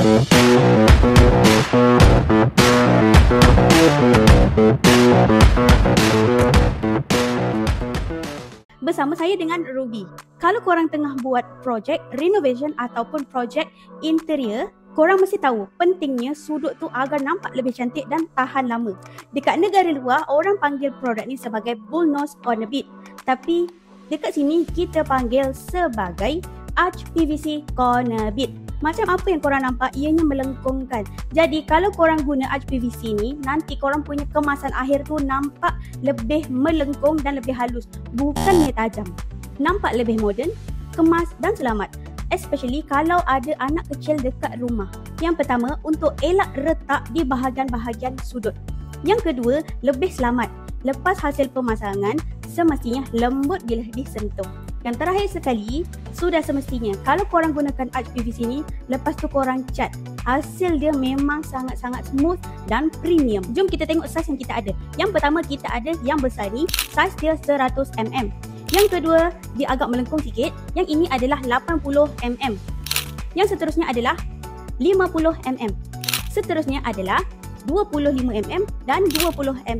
Bersama saya dengan Ruby. Kalau korang tengah buat projek renovation ataupun projek interior, korang mesti tahu pentingnya sudut tu agar nampak lebih cantik dan tahan lama. Dekat negara luar, orang panggil produk ni sebagai bullnose corner bead. Tapi dekat sini kita panggil sebagai arch PVC corner bead. Macam apa yang korang nampak, ianya melengkungkan. Jadi kalau korang guna arch PVC ni, nanti korang punya kemasan akhir tu nampak lebih melengkung dan lebih halus, bukannya tajam. Nampak lebih moden, kemas dan selamat. Especially kalau ada anak kecil dekat rumah. Yang pertama, untuk elak retak di bahagian-bahagian sudut. Yang kedua, lebih selamat. Lepas hasil pemasangan, semestinya lembut bila disentuh. Yang terakhir sekali, sudah semestinya kalau korang gunakan arch PVC ni, lepas tu korang cat, hasil dia memang sangat-sangat smooth dan premium. Jom kita tengok saiz yang kita ada. Yang pertama, kita ada yang besar ni, saiz dia 100mm. Yang kedua, dia agak melengkung sikit. Yang ini adalah 80mm. Yang seterusnya adalah 50mm. Seterusnya adalah 25mm dan 20mm.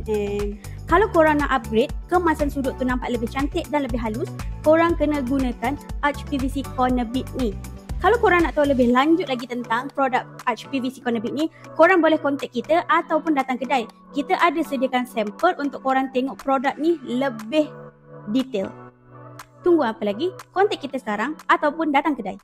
Kalau korang nak upgrade, kemasan sudut tu nampak lebih cantik dan lebih halus, korang kena gunakan arch PVC corner bead ni. Kalau korang nak tahu lebih lanjut lagi tentang produk arch PVC corner bead ni, korang boleh kontak kita ataupun datang kedai. Kita ada sediakan sampel untuk korang tengok produk ni lebih detail. Tunggu apa lagi? Kontak kita sekarang ataupun datang kedai.